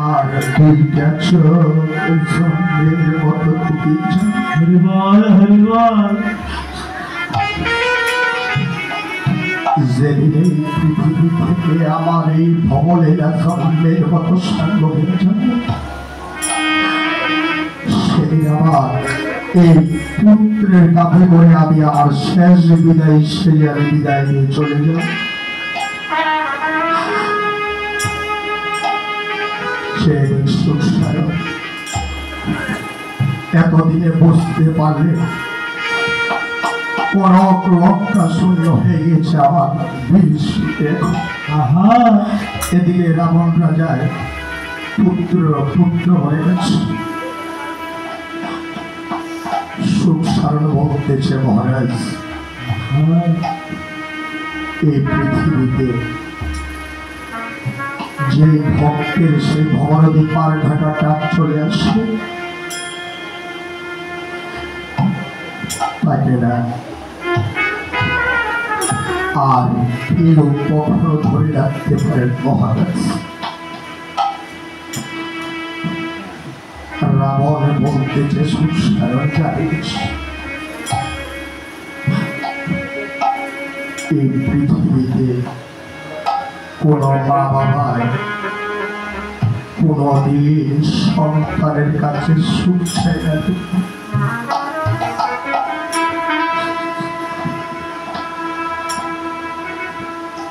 আর দুইটা চোখ জন্মের মতো খুবই হরিবল হরিবল যেদিন পৃথিবী থেকে আমার এই ভবলীলা জন্মের মতো সঙ্গ হয়ে যাবে সেদিন আমার এই পুত্রের কাঁধে করে আমি আমার শেষ বিদায় সেই আমি বিদায় নিয়ে চলে যাব। এতদিনে বুঝতে পারলে রক্তা শূন্য হয়ে গেছে আমার এদিকে রাবণ রাজায় পুত্র হয়ে গেছে। সুখ সারণ বলতেছে মহারাজ এই পৃথিবীতে যে ভক্তের সেই ভবনদী পার ঘাটাটা চলে আসে তাকে না আর কেউ কখনো ধরে রাখতে পারেন মহারাজ। রাবণ বলতেছে সুসারণ জানিস এই পৃথিবীতে কোন মা বাবায় কোনদিন সন্তানের কাছে সুখ চাই না।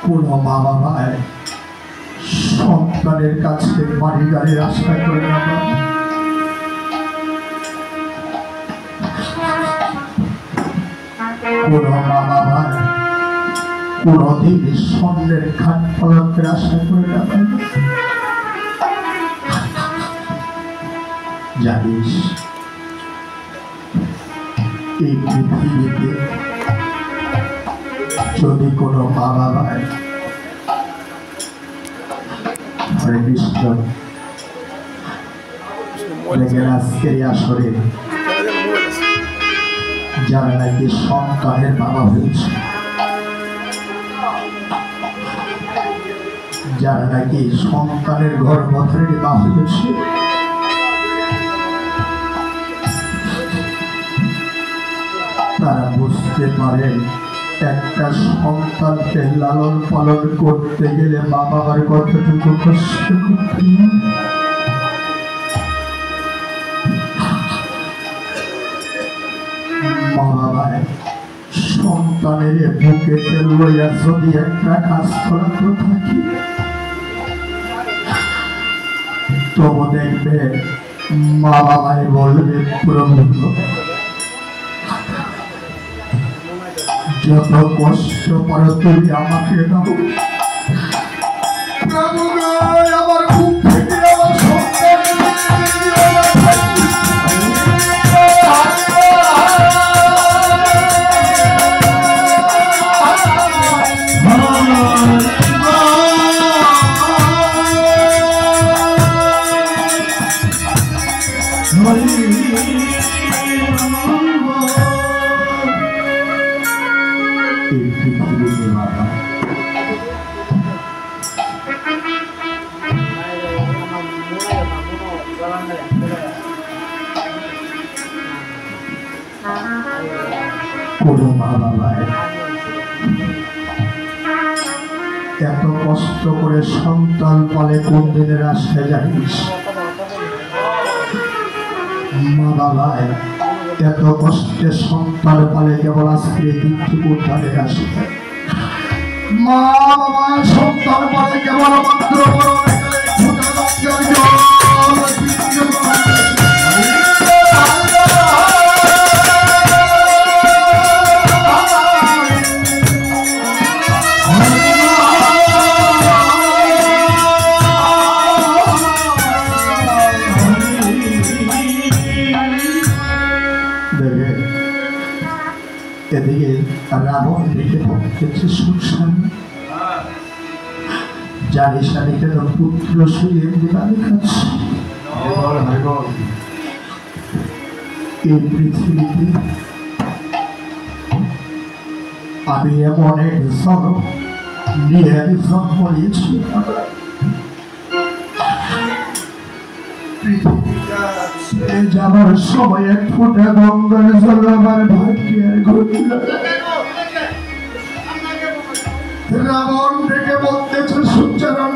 কোন মা বাবায় সন্তানের কাছে বাড়ি গাড়ির আশা করে না। কোন মা বাবায় কোনদিন স্বর্ণের খাট ফলকের আশা করে না। জানিস এই পৃথিবীতে যদি কোনো মা বাবায় হরে কৃষ্ণ আজকের আসরে যারা নাকি সন্তানের বাবা হয়েছে, যারা নাকি সন্তানের গর্ভ ধরে মা হয়েছে, তারা বুঝতে পারেন একটা সন্তানকে লালন পালন করতে গেলে মা বাবার কতটুকু কষ্ট করতে মা বাবায় সন্তানের বুকে তেল লইয়া যদি একটা কাজ করাতে থাকি তবু দেখবে মা বাবাই বলবে প্রভু যত কষ্ট পরে তুমি আমাকে দাও প্রভু আমার বুক থেকে আমার সন্তান কোনো মা বাবায় এত কষ্ট করে সন্তান পালে কোন দিনের আশায় জানিস? মা বাবায় এত কষ্টে সন্তান পালে কেবল আজকে দিকটুকু উদ্ধারের আশায়। মা বাবা সন্তান পালে কেবল মাত্র এদিকে রাবণ দেখে পড়তেছে সুসান জানি সারি কেন পুত্র শুয়ে দিবানি খাচ্ছে। এই পৃথিবীতে আমি এমন এক জন্ম নিয়ে জন্ম নিয়েছি যাবার সময় এক ফোঁটা গঙ্গার জল আমার ভাগ্যের ঘটল। রাবণ ডেকে বলতেছে সূর্যারাম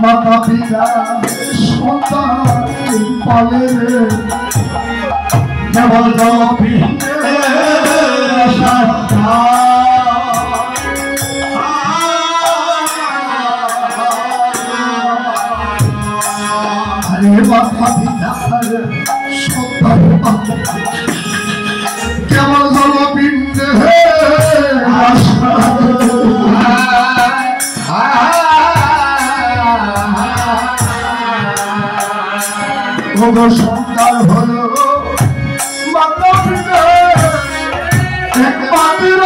মাতা পিতা সন্তান পালে কেবল জলপিণ্ডে মাতা পিতা সন্তান কেবল জলপিণ্ডে সন্তান হলো মাতা পিতা একমাত্র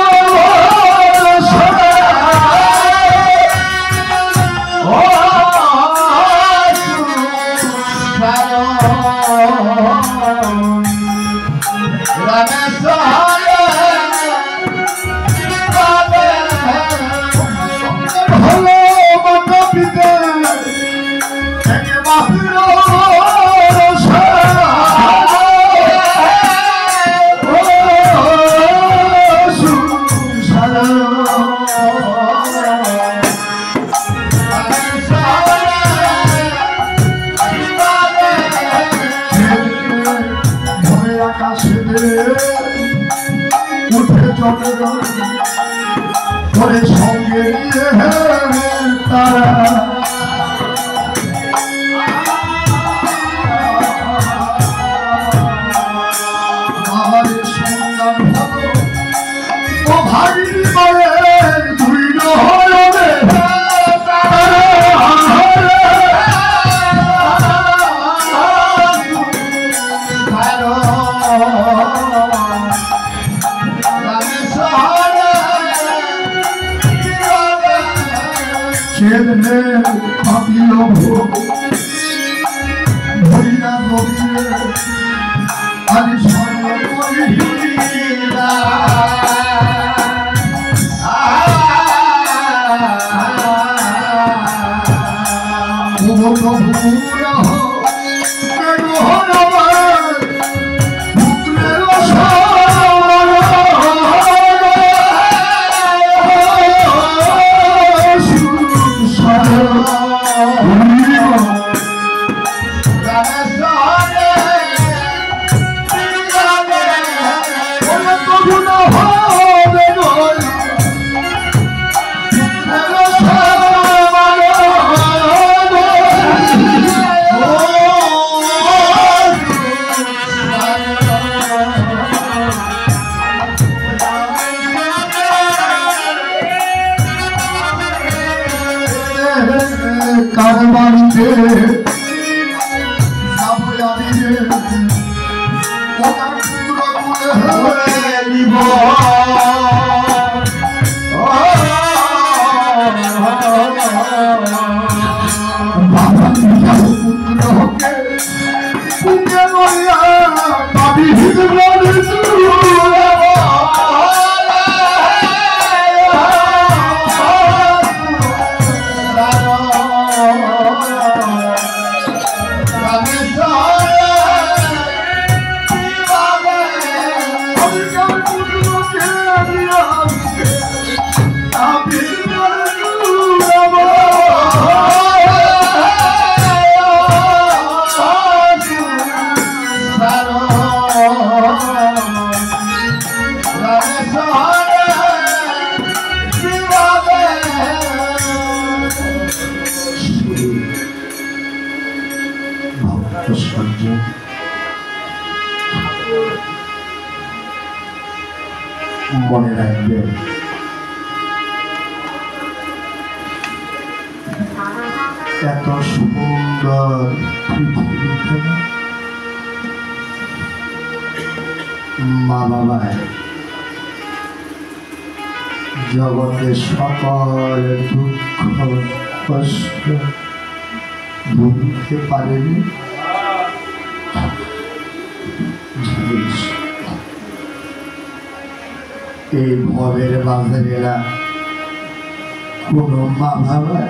করে সঙ্গে নিয়ে তারা আমার সন্তান হলো ও ভাগিনী মায়ের দুই নহরে কাপিল ভরিয়া নদীরে আমি স্বর্ণ করিলা কারবারিতে নিব পুত্রকে পুত্রে বলিয়া দাবি মনে রাখবে এত সুন্দর পৃথিবীতে মা বাবায় জগতের সকল দুঃখ কষ্ট বুঝতে পারেনি। এই ভবের বাজারেরা কোনো মা বাবা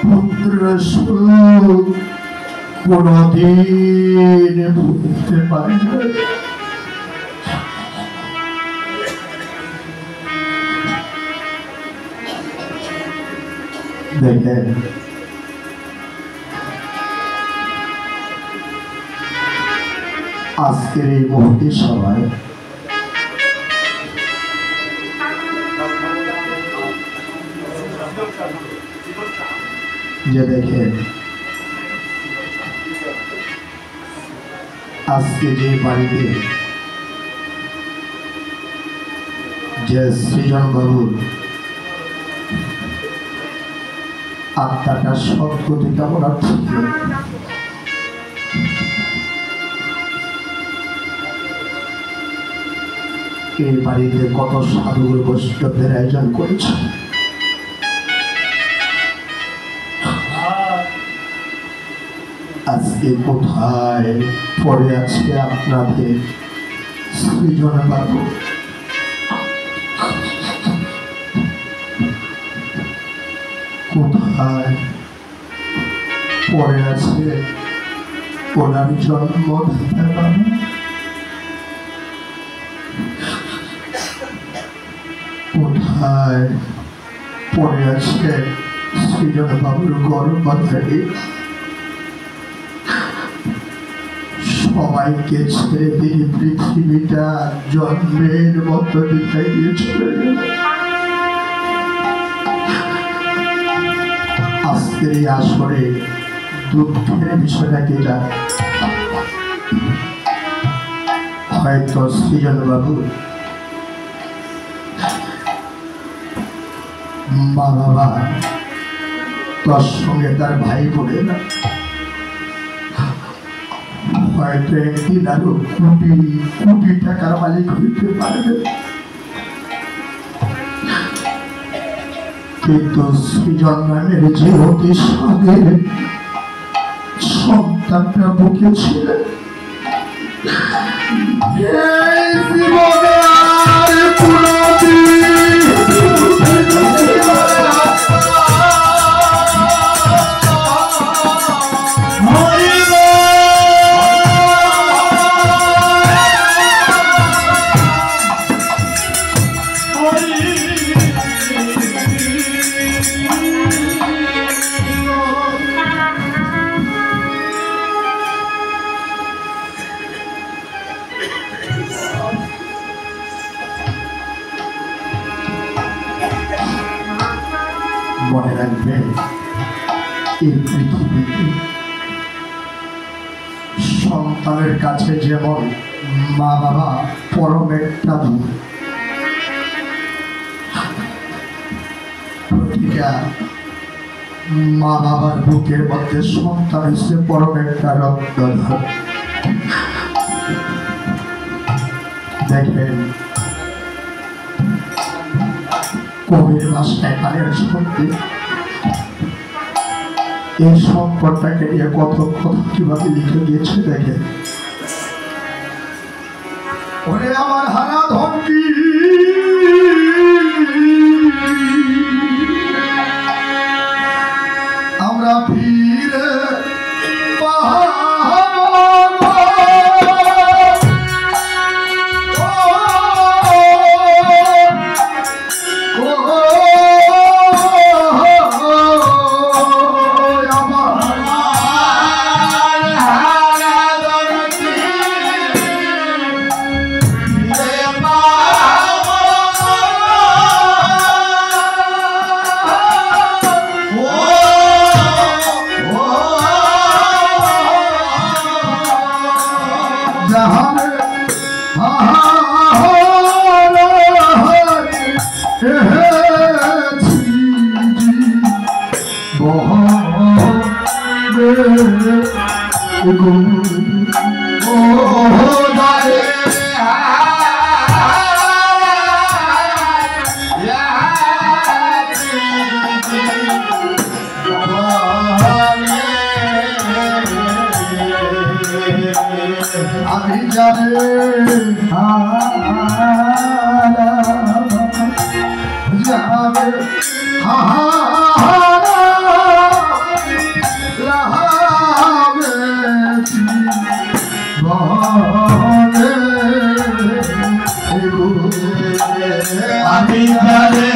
পুত্র সুখ কোনদিন বুঝতে পারে না। দেখেন আজকের এই মুহূর্তে সবাই যে দেখেন আজকে যে বাড়িতে যে সৃজন বাবুর আত্মাটা সৎগতি কামনা ছিল, এই বাড়িতে কত সাধুগুরু বৈষ্ণবদের আয়োজন করেছে। আজকে কোথায় পড়ে আছে আপনাদের সৃজন বাবু? কোথায় পড়ে আছে ওনার জন্মদাতা বাবা? কোথায় পড়ে আছে সৃজন বাবুর গর্ভধারী? সবাইকে ছেড়ে দিয়ে পৃথিবীটা জন্মের মতো দিখাই দিয়ে চলে গেল। আজকের এই আসরে দুঃখের বিষয়টা কি জানে? হয়তো সৃজন বাবু মা বাবা তোর সঙ্গে তার ভাই বোনে না, হয়তো একদিন আরো কোটি কোটি টাকার মালিক হইতে পারবে, কিন্তু সৃজন নামের যে অতি স্বাদের সন্তানটা বুকে ছিলেন, মনে রাখবেন এই পৃথিবীতে সন্তানের কাছে যেমন মা বাবা পরম একটা দুঃখ, প্রতিটা মা বাবার বুকের মধ্যে সন্তান হচ্ছে পরম একটা রক্তধর। দেখবেন কবির ভাষায় কালের সত্যি এই সম্পদটাকে নিয়ে কত কথা কিভাবে লিখে দিয়েছে। দেখেন, ওরে আমার হারা ধনকি আমরা ফিরে আমি জানে যাবে আমি জানে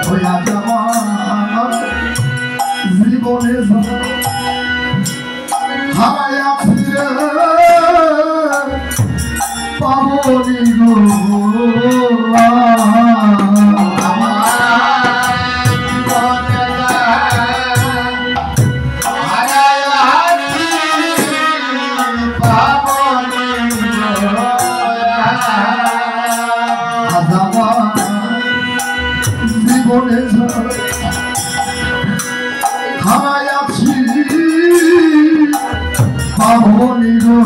হইয়া যাওয়া জীবনে হারাইয়া ফিরে পাবনি গো জীবনে হারাইয়াছি পাবনি গো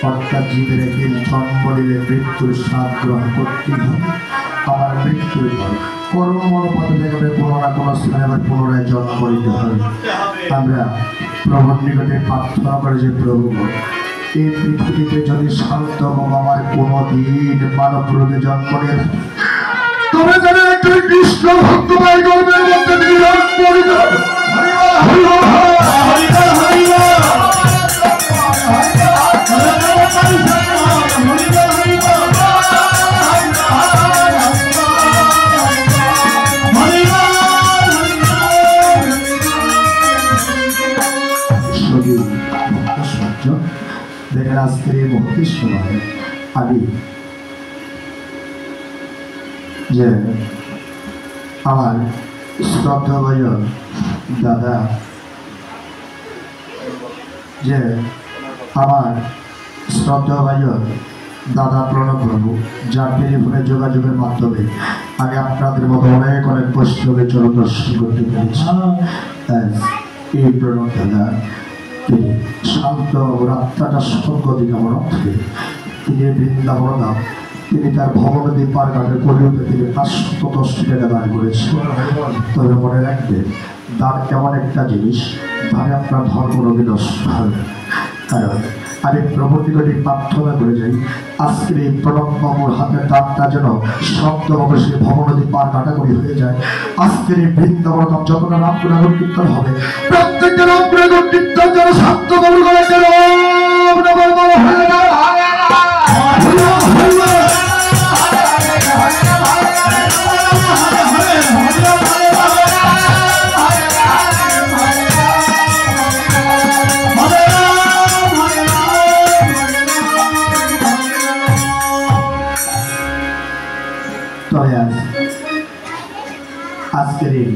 অর্থাৎ জীবের একদিন জন্ম নিলে মৃত্যুর স্বাদ গ্রহণ করতে আবার মৃত্যুর পর কর্ম মনোপথে দেখবে কোনো না কোনো স্থানে আবার পুনরায় জন্ম নিতে হবে। আমরা প্রভুর নিকটে প্রার্থনা করে যে প্রভু এই পৃথিবীতে যদি শান্ত আমার কোনো দিন মানব রোগে জন্ম নিয়ে তবে যেন একটি কৃষ্ণ ভক্ত ভাই গর্বের মধ্যে নিরাশ করিত দেখেন আজকের এই মুহূর্তের সময় আমি যে আমার শ্রদ্ধাভাজন দাদা যে আমার শ্রদ্ধাভাজন দাদা প্রণব প্রভু যার টেলিফোনে যোগাযোগের মাধ্যমে আমি আপনাদের মতো অনেক অনেক বৈষ্ণবের চরণ দর্শন করতে পেরেছি। এই প্রণব দাদা তিনি শান্ত রাত্রাটা সঙ্গ দিকামন অর্থে তিনি বৃন্দাবন নাম তিনি তার ভবনদী পার ঘাটের কলিতে তিনি 510 টাকা দান করেছেন। তবে মনে রাখবেন দান এমন একটা জিনিস দানে আপনার ধর্ম বিনষ্ট হবে। কারণ আমি প্রভুর নিকটে প্রার্থনা করে যাই আজকের এই প্রণববাবুর হাতের দানটা যেন শব্দ অবশ্যই ভবনদী পার কাটাকড়ি হয়ে যায়। আজকের এই বৃন্দাবন যতটা নাম গুণাগুণ কীর্তন হবে প্রত্যেকটা নাম গুণাগুণ কীর্তন যেন শান্ত বাবু করে যেন হয়ে যায়। আজকের এই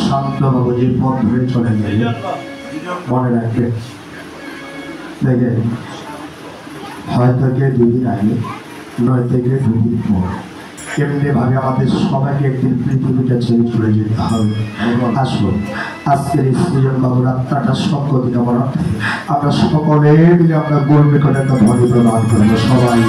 শান্তবাবু যে পথ ধরে চলে গেল মনে রাখবে দেখেন হয়তো গিয়ে 2 দিন আগে নয়তো গিয়ে 2 দিন পর এমনি ভাবে আমাদের সবাইকে একদিন পৃথিবীটা ছেড়ে চলে যেতে হবে। আসুন আজকের এই সৃজন বাবুর আত্মাটা সঙ্গতি আমার আমরা সকলে মিলে আমরা গর্বে করে একটা ধ্বনি প্রদান করবো সবাই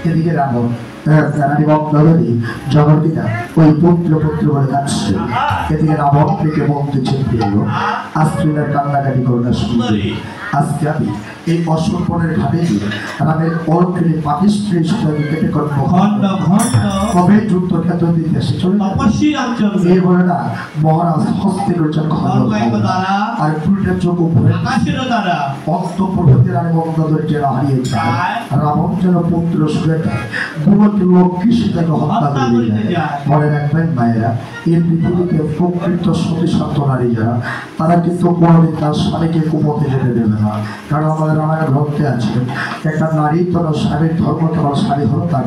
এদিকে রাখো রানী মন্দাদরী জগৎটা ওই পুত্র পুত্র বলে কাঁদছে। এদিকে রাবণ থেকে বলতেছে প্রিয় আশ্রিনের কান্নাকাটি করোনা শুনবে। আজকে আমি এই অসম্পনের ঘাটে গিয়ে রামের অর্থে পাকিস্তানি হিসেবে কেটে করবো কবে যুদ্ধ খ্যাত দিতে এসে চলে এই বলে না মহারাজ হস্তে করছেন আর পুরোটা চোখ উপরে অন্তঃপ্রভৃতি রানী মন্দাদরীকে হারিয়ে যায়। রাবণ যেন পুত্র সুরে দেয় গুলোকে লোক কৃষি তাকে হত্যা করে যায়। মনে রাখবেন মায়েরা এই পৃথিবীতে প্রকৃত সতী সত্য নারী যারা তারা কিন্তু কোনোদিন তার স্বামীকে কুপথে যেতে দেবে না। কারণ আমাদের রামায়ণ গ্রন্থে আছে একটা নারী তোর স্বামীর ধর্ম তোমার স্বামী হলো তার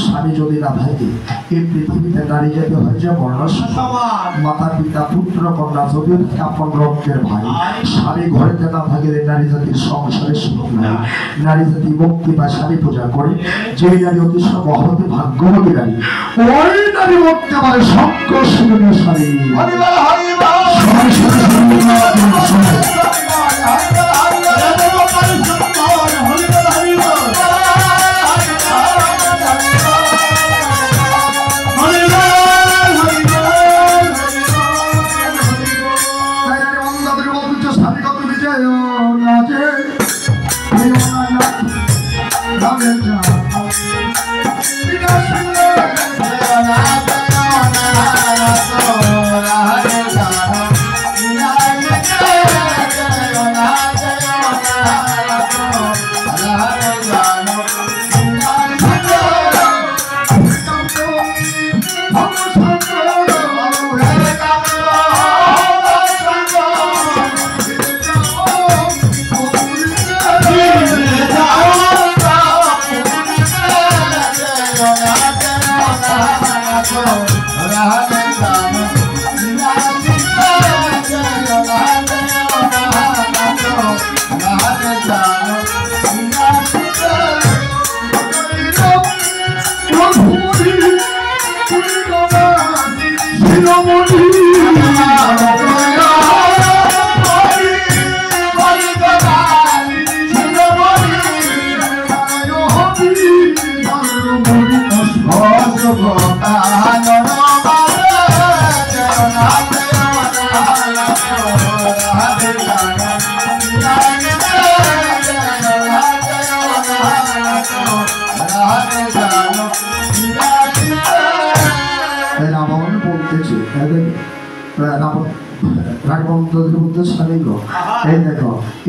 স্বামী যদি না থাকে এই পৃথিবীতে নারী জাতি হয়ে যায় বর্ণ মাতা পিতা পুত্র কন্যা যদিও আপন রক্তের ভাই স্বামী ঘরেতে না থাকে নারী জাতির সংসারে সুখ নাই। নারী জাতি মুক্তি বা স্বামী পূজা করে যে নারী অতি মহতি ভাগ্যবতী নারী ওই নারী মুক্তি পারে শঙ্কর শিবনের স্বামী।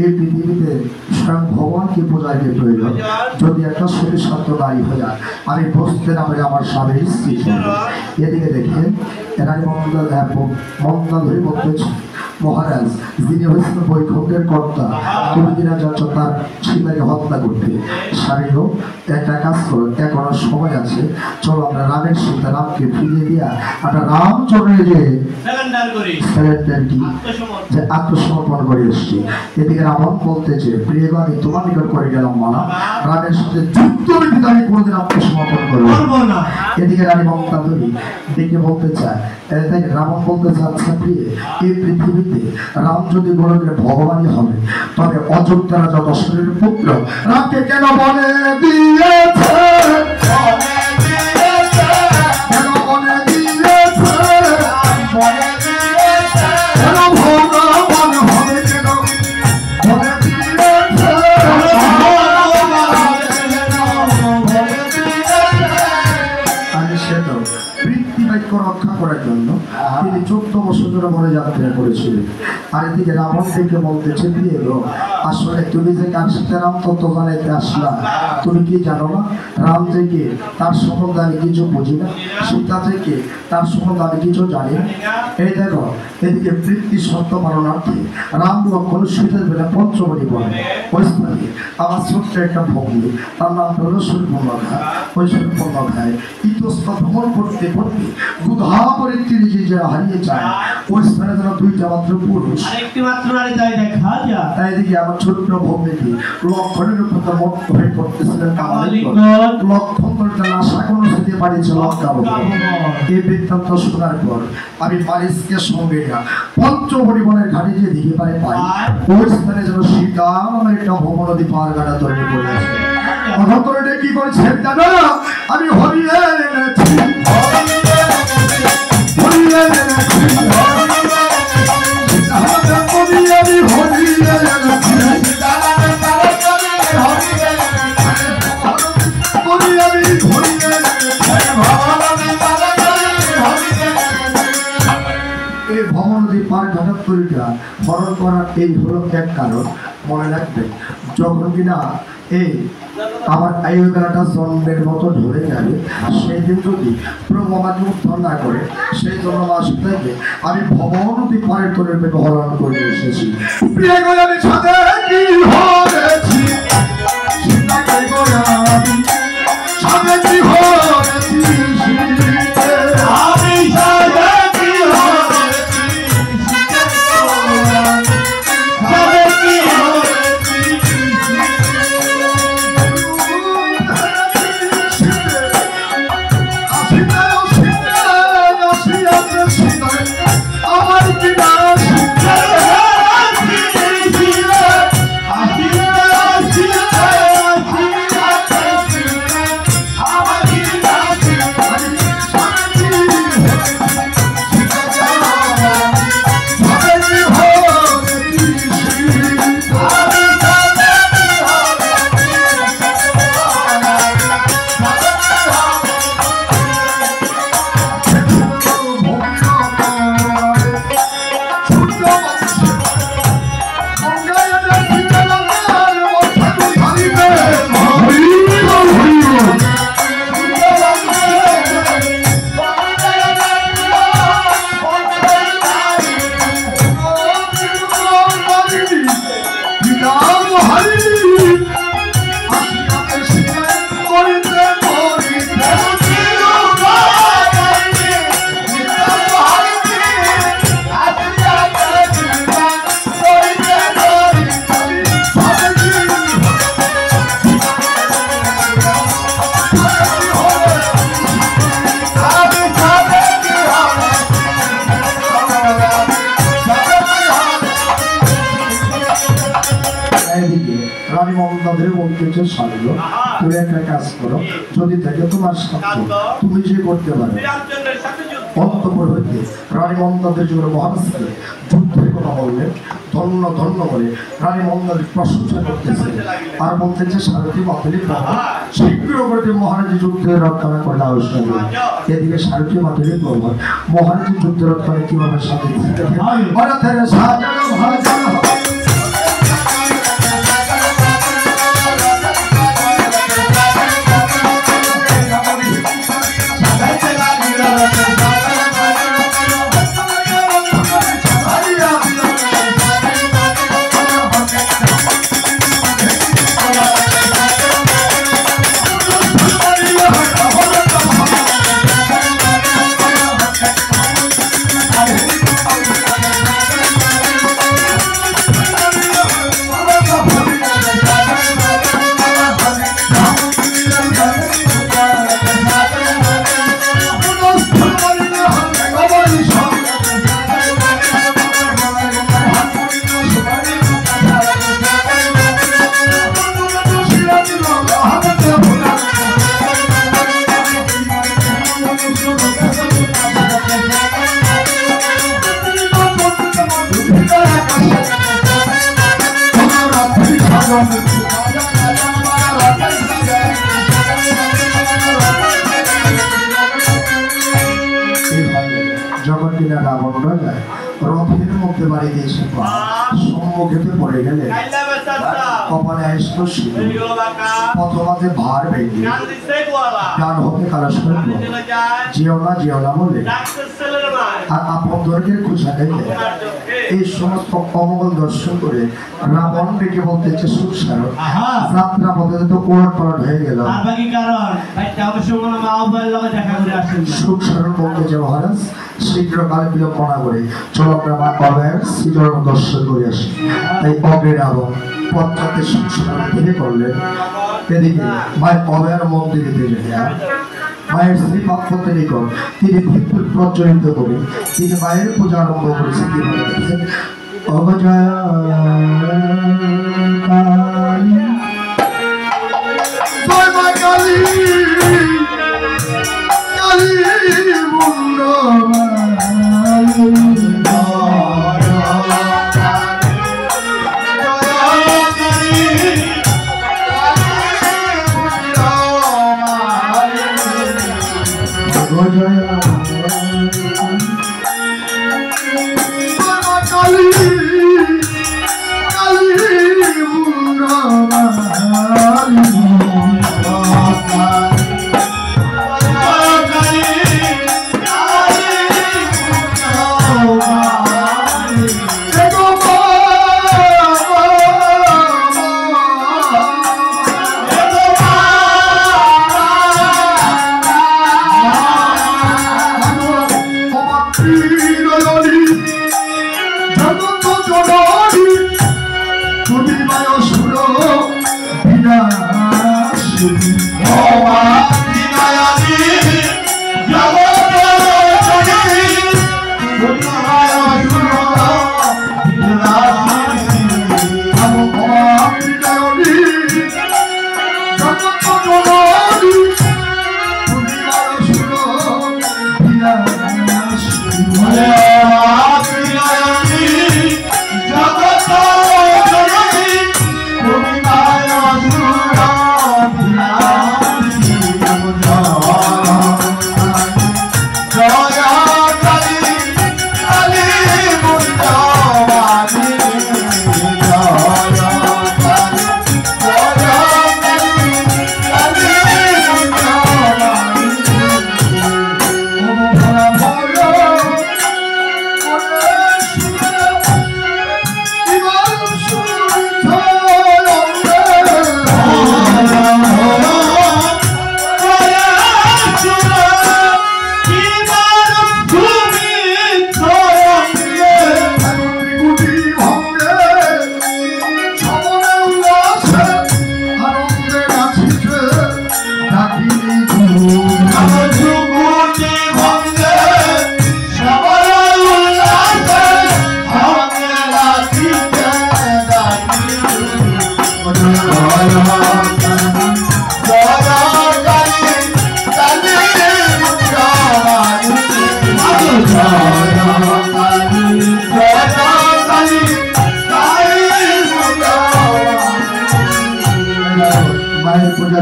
এই পৃথিবীতে স্বয়ং ভগবানকে পূজায় প্রয়োজন। যদি একটা সতী সত্য নারী হয়ে যায় আমি বসতে না পারি আমার স্বামীর স্ত্রী। এদিকে দেখে রানী মন্দাদরী বলতেছে মহারাজ যিনি হয়েছিল বৈকুণ্ঠের কর্তা তুমি কিনা যাচ্ছ তার সীতাকে হত্যা করতে। স্বামীও একটা কাজ করো এখনো সময় আছে চলো আমরা রামের সীতা রামকে ফিরিয়ে দিয়া আমরা রামচন্দ্রে যে আত্মসমর্পণ করে এসছি। এদিকে রাবণ বলতেছে প্রিয় আমি তোমার নিকট করে গেলাম মানা রামের সাথে যুদ্ধ বিধিতে আমি কোনোদিন আত্মসমর্পণ করবো না। এদিকে রানী মন্দাদরী ডেকে বলতে চায় রাবণ বলতে চাচ্ছে প্রিয় এই পৃথিবীতে রাম যদি বলে ভগবানই হবে তবে অযোধ্যা রাজা দশরথের পুত্র রামকে কেন বলে দিয়েছে রক্ষা করার জন্য তিনি 14 বছর ধরে বনে যাত্রা করেছিলেন। আর এদিকে রাবণ থেকে বলতেছে দিয়ে আসলে তুমি যে কার সাথে রাম তত্ত্ব জানাইতে আসলা তুমি কি জানো না রাম থেকে তার সম্বন্ধে আমি কিছু বুঝি না সীতা থেকে তার সম্বন্ধে আমি কিছু জানি না। এই দেখো এদিকে বৃত্তি সত্য পালনার্থে রাম লক্ষ্মণ সীতার বেলা পঞ্চমণি বলে ওই স্থানে আমার ছোট্ট একটা ভগ্নী তার নাম হলো সূর্যপর্ণা। ওই সূর্যপর্ণায় ইতস্ত ভ্রমণ করতে করতে গুধা করে তিনি যে হারিয়ে যায় ওই স্থানে যেন দুইটা মাত্র পুরুষ তাই দেখি আমার ছোট্ট ভগ্নীটি লক্ষণের উপর মত হয়ে করতেছিলেন লক্ষণ করতে না সাগর যেতে পারিছে লঙ্কা এই বৃত্তান্ত শোনার পর আমি পারিসকে সঙ্গে পঞ্চপরিবনের ঘাটে যে দিকে পারে পাই ওই স্থানে যেন সীতা নামের একটা ভ্রমণদী পাহাড় গাড়া তৈরি করে আছে। অনন্তরে কি করেছেন জানো? আমি হরিয়ে এনেছি, হরিয়ে এনেছি, আমি হরিয়ে এনেছি, এই ভবনদী পার ঘাটাত্তরিটা হরণ করার এই হলো এক কারণ। মনে রাখবে, যখন কিনা এই আমার আয়ুবেলাটা জন্মের মতো ধরে যাবে, সেই দিন যদি প্রভু আমাকে উত্থান না করে, সেই জন্য মাস থেকে আমি ভবনদী পারের তরের পেটে হরণ করে এসেছি। প্রিয় আমি সাথে কি হয়েছি, সাথে কি হয়েছি, আমি সাথে কি হয়েছি, সাথে কি আমার কিনা রানী মমতাদের বলতেছে সারিল, তুমি একটা কাজ করো, যদি থাকে তোমার সাথে তুমি যে করতে পারো। অন্তঃপুর হইতে রানী মমতাদের যুগের মহারাজকে যুদ্ধের কথা বললেন, ধন্য ধন্য বলে রানী মমতাদের প্রশংসা করতেছে আর বলতেছে সারথী মাতুলি বাবা শীঘ্র করে মহারাজ যুদ্ধের রক্ষা করলে আবশ্যক। এদিকে সারথী মাতুলি বাবা মহারাজ যুদ্ধের রক্ষা কিভাবে সাথে যখন কিনা রাবণ রাজা রথের মধ্যে বাড়িতে এসে সম্মুখেতে পড়ে গেলে কপালে আসলো ছিল প্রথমাতে ভার ভেঙে ডান হতে কালাস করে যেও না বলে আর আপনদেরকে খুশা গাইলে এই সমস্ত অমঙ্গল দর্শন করে রাবণ ডেকে বলতেছে সুখসার যাত্রা পথে তো ওলট পালট হয়ে গেল। সুখসার বলতেছে মহারাজ শীঘ্র কালে বিলম্ব না করে চলো আমরা মা অভয়ের শ্রীচরণ দর্শন করে আসি। তাই অগ্রে রাবণ পথটাতে সুখসার ধীরে করলেন। এদিকে মায়ের অভয়ের মন্দিরে যায় মায়ের শ্রীপাত্রতে নিকট তিনি বিদ্যুৎ প্রজ্বলিত করে তিনি মায়ের পূজা আরম্ভ করেছেন। অবজয়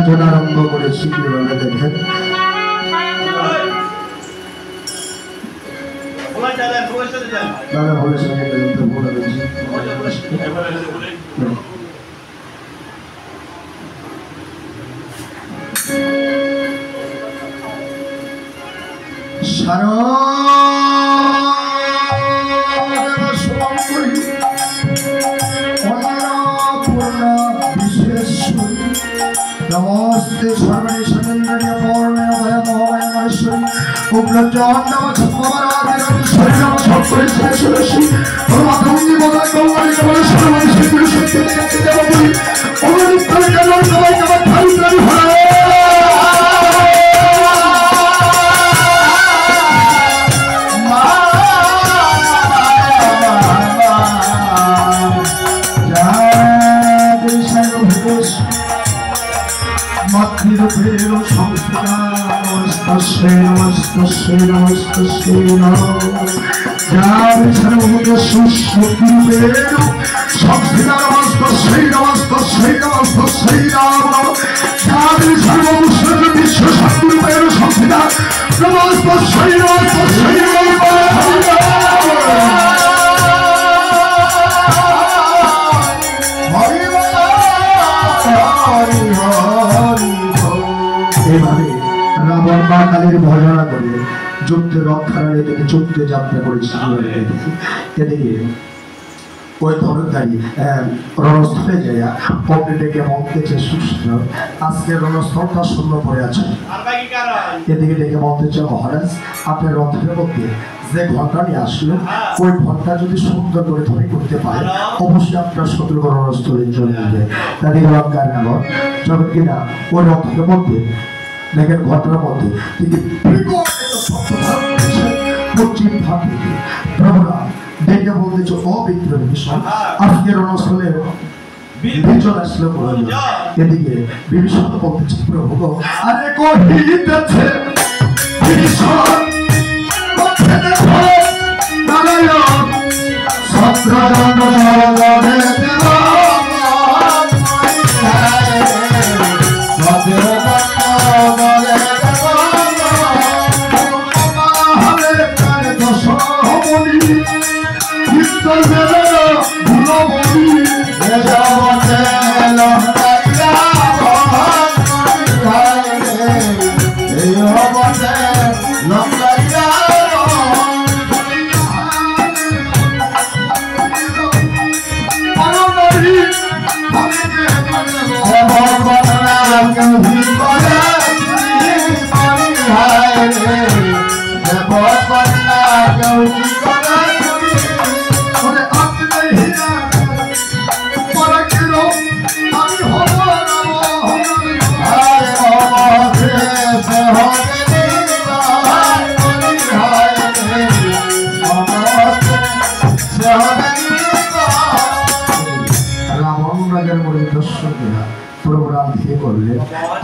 আয়োজন আরম্ভ করেছি কিভাবে দেখেন। দাদা বলেছে नमस्ते सर्वेश्वरंद्रिय पूर्णय भयमोहय महेश्वरी उग्रजन नम छत्मवराधिरं शरणं सत्परिश्रेष्ठि परमात्मनि बोला कौमारी कमल सर्वं सिद्धि शक्ति जगत देवपुरी अमृतल कमल कमल कमल थारी थारी हरे मातृरूपेण संस्कृतस्य नमस्तस्य नमस्तस्य नमः जावे सर्वभूतस्य शक्तिरूपेण संस्कृतस्य नमस्तस्य नमस्तस्य नमः जावे सर्वभूतस्य विश्व शक्तिरूपेण संस्कृत नमस्तस्य नमस्तस्य রাবণ মা কালীর ভজনা করে যুদ্ধে রক্ষার এদিকে যুদ্ধে যাত্রা করেছে। এদিকে ওই ধরনকারী রণস্থলে যায় পক্ষে ডেকে মন্ত্রেছে সুস্থ আজকে রণস্থলটা শূন্য পড়ে আছে। এদিকে ডেকে মন্ত্রেছে মহারাজ আপনার রথের মধ্যে যে ঘন্টা নিয়ে আসলেন ওই ঘন্টা যদি সুন্দর করে ধরে করতে পারে অবশ্যই আপনার শত্রু রণস্থলে চলে যাবে। তাদের লঙ্কার নাম যখন কিনা ওই রথের মধ্যে দেখেন ঘটনার মধ্যে পশ্চিম ভাগ থেকে প্রভুরা ডেকে বলতেছে অবিক্রম বিষয় আজকের রণস্থলে বিজয় আসলে বলে এদিকে বিভীষণ বলতেছে প্রভু আরে কহিতেছে বিভীষণ নারায়ণ সত্রজন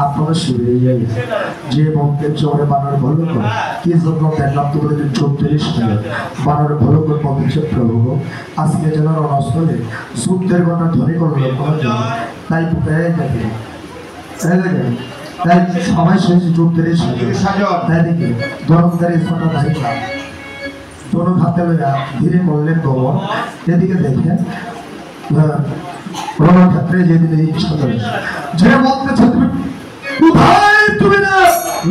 আপনারা শিবিরে যাই যে মন্ত্রের চোরে বানর ভালো করে কি জন্য দেখলাম তো বলে 34 সালে বানর ভালো করে বলছে প্রভু আজকে যেন রণস্থলে সূত্রের ঘটনা ধরে করলো তাই দেখে তাই সবাই শেষে 34 সালে তাই দেখে ধর্মকারী ছোটা দাঁড়িয়ে দোনো হাতে ধীরে করলেন গোবর এদিকে দেখে রণক্ষেত্রে যেদিন ইচ্ছা করে যে বলতেছে তুমি কোথায় তুমি না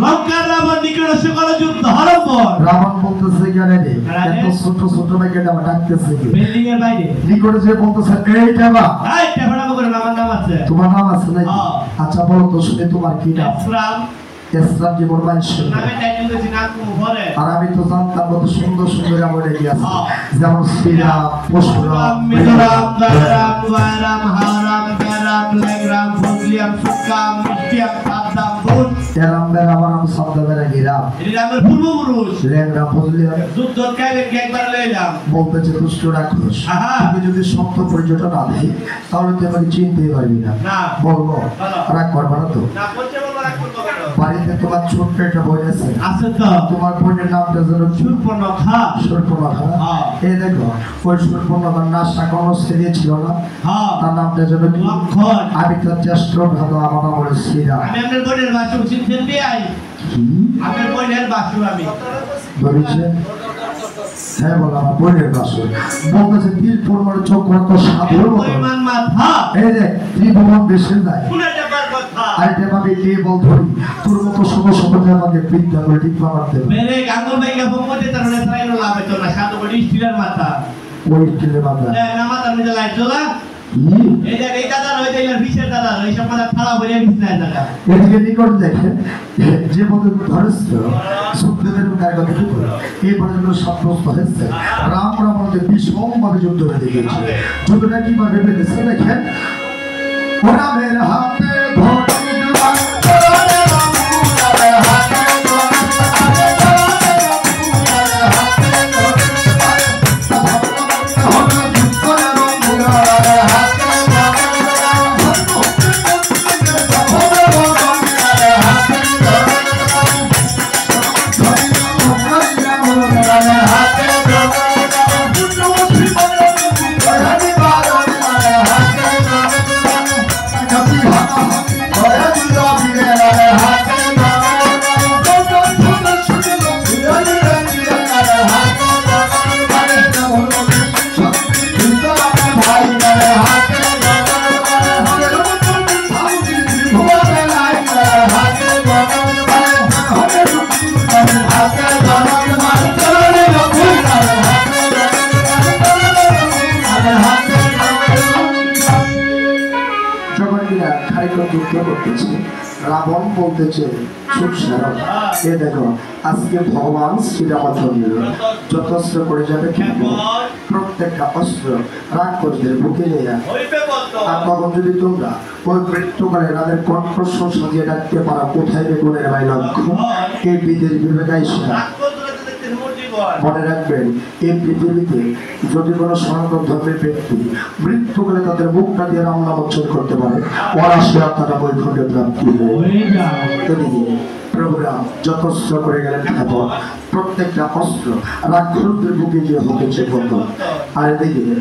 লঙ্কার রাবণ নিকটে করা যুদ্ধ আরম্ভ রাবণ বলতেছে জানে রে এত ছোট ছোট মেয়েটা ডাকতেছে কি বিল্ডিং এর বাইরে নিকটে যে বলতেছে এইটা বা এইটা বড় করে আমার নাম আছে তোমার নাম আছে নাকি আচ্ছা বলো তো শুনে তোমার কি নাম ইসলাম ইসলাম জীবন মানুষ আমি টাইটেল দিছি নাম উপরে আর আমি তো জানতাম কত সুন্দর সুন্দর আমলে কি আছে যেমন শ্রীরাম পরশুরাম মিজোরাম দারাম ওয়ারাম হারাম বেরাম লেগ্রাম ফজলিয়াম সুকাম মিষ্টিয়াম সাদ্দাম ভুল তেরাম বেরাম আরাম সাদ্দাম বেরা গিরাম এই রামের পূর্বপুরুষ লেগ্রাম ফজলিয়াম যুদ্ধ কাইলে একবার লইলাম বলতেছে দুষ্ট রাক্ষস তুমি যদি সত্য পরিচয়টা না দেই তাহলে তুই আমাকে চিনতেই পারবি না বলবো রাগ করবা না তো না বলতে বলবো রাগ করবো বাড়িতে তোমার ছোট্ট একটা বোন আছে আছে তো তোমার বোনের নামটা যেন সুর্পনখা সুর্পনখা এই দেখো ওই সুর্পনখার নাশা কোনো ছেলে ছিল না তার নামটা যেন লক্ষণ আমি তার জ্যেষ্ঠ ভালো আমার নাম হলো শ্রীরাম আমি আপনার বোনের বাসু চিনছেন বিয়াই আপনার বোনের বাসু আমি ধরেছে হ্যাঁ বলো আমার বোনের বাসু বলতেছে তিল পরিমাণ চোখ তো সাধুর মতো পরিমাণ মাথা এই যে ত্রিভুবন দেশে যায় শুনে যাবার কথা আরেকটা ভাবে কে বল ধরি তোর মতো ষোলো সমাজে আমাকে বিদ্যা করে ঠিক বানাতে মেরে গাঙ্গুল ভাইকে ভঙ্গতে তার সাইনো লাভ হতো না সাধু বড়ি স্টিলের মাথা ওই স্টিলের মাথা না মাথা মধ্যে লাইট জ্বলা এই যে এই দাদা রয়েছে এই বিশের দাদা এই সব মাথা খারাপ হয়ে গেছে না দাদা এদিকে নিকট দেখে যে মতো ধরেছিল সুখদেবের গায়ে কথা কি করে এই পর্যন্ত সাব্যস্ত হয়েছে রাম রাবণকে ভীষণভাবে যুদ্ধ বেঁধে গিয়েছে যুদ্ধটা কিভাবে বেঁধেছে দেখেন ও রামের হাতে রাবণ বলতেছে এ দেখো আজকে ভগবান শ্রীরামচন্দ্র যথেষ্ট করে যাবে প্রত্যেকটা অস্ত্র রাগ করতে বুকে নিয়ে আর তখন যদি তোমরা ওই মৃত্যুকালে তাদের কণ্ঠস্বর সাজিয়ে ডাকতে পারো কোথায় বেগুনের ভাই লক্ষ্য এই বিদেশ বিবেকাই মনে রাখবেন এই পৃথিবীতে যদি কোনো সনাতন ধর্মের ব্যক্তি মৃত্যুকালে তাদের মুখটা দিয়ে রাম নাম উচ্চারণ করতে পারে ওরা সে আত্মাটা বৈকুণ্ঠে প্রাপ্তি হয়ে প্রোগ্রাম যথেষ্ট করে গেলেন এবং প্রত্যেকটা অস্ত্র রাক্ষসদের বুকে গিয়ে হতেছে কত আর এদিকে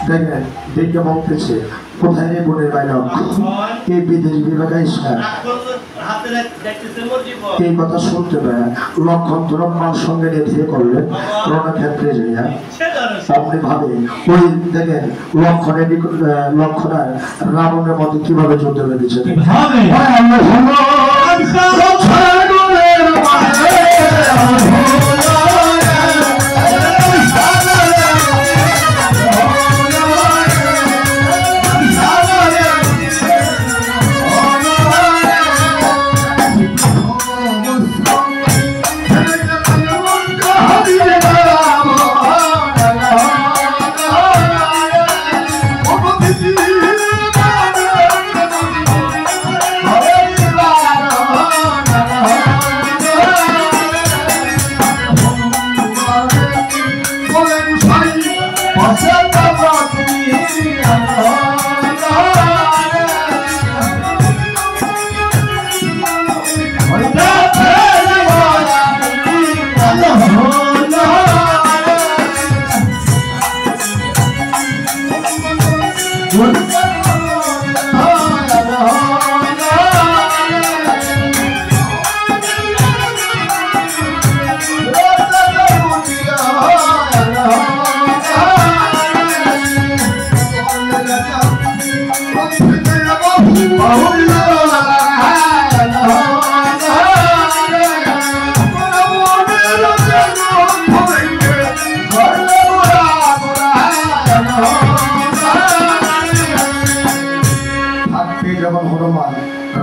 দেখেন দেখে বলতেছে কোথায় রে বোনের বাইরে এই বিদেশ বিভাগাই এই কথা শুনতে পায় লক্ষণ ধরমান সঙ্গে নিয়ে ধীরে করলেন রণক্ষেত্রে যাইয়া আপনি ভাবে ওই দেখেন লক্ষণার রাবণের মধ্যে কিভাবে যুদ্ধ বেঁধেছে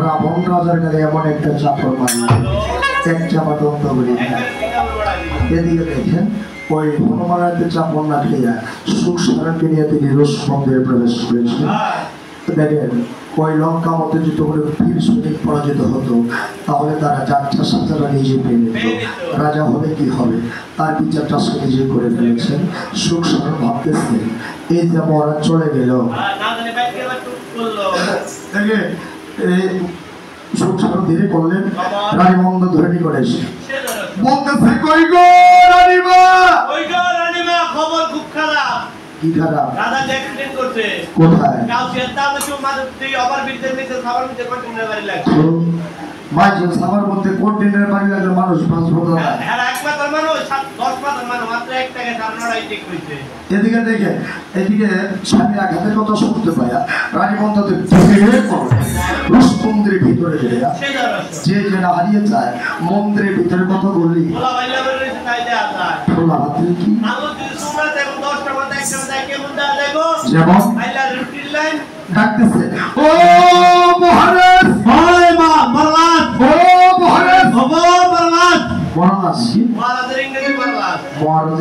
রাবণ রাজার কাছে এমন একটা চাপড় মারল এক চাপা দন্ত বলি এদিকে দেখেন ওই হনুমানের চাপড় না খেয়ে সুখ সারাকে নিয়ে তিনি রুশ মন্দিরে প্রবেশ করেছেন দেখেন ওই লঙ্কা মতো যুদ্ধ করে বীর সৈনিক পরাজিত হতো তাহলে তারা যাত্রা সাজারা নিজে পেয়ে নিত রাজা হবে কি হবে তার বিচারটা সে নিজে করে ফেলেছেন সুখ সারা ভাবতেছেন এই যে মহারাজ চলে গেল সংসার ধীরে করলেন রানী মন্দ ধরে করে এসে সে ধরো। বলতেছে কই গো রানীমা ওই গো রানীমা, খবর খুব খারাপ। কি খারাপ দাদা অ্যাক্সিডেন্ট করছে। কোথায় কাউসিয়ার দাদা কেউ মাঝে তুই আবার বিরতে নিতে খাবার নিতে কন্টিনিউ বাড়ি লাগছে। মাঝে সবার মধ্যে কন্টেনার বাড়ি লাগলে মানুষ বাঁচবো দাদা হ্যাঁ, এক মাত্র মানুষ 10 মাত্র মানুষ মাত্র 1 টাকা 9.5 ঠিক হইছে। এদিকে দেখে এদিকে স্বামী আঘাতের কথা শুনতে পায়া রানী মন্দাতে মন্দিরের ভিতরে গেলে সে ধরো। যে যেটা হারিয়ে যায় মন্দিরের ভিতরে কথা বললি বলা বাইলা বের হইছে তাই দেয়া যায়। খোলা হাতে কি আলো যদি তোমরা দেখো 10টা মধ্যে একটা মধ্যে কেমন দেয়া যাইবো? যেমন বাইলা রুটিন লাইন। ডাকতেছে ও মহারাজ ওই মা বরবাদ। ও মহারাজ হবো বরবাদ। মহারাজ মহারাজের ইংরেজি বরবাদ। মহারাজ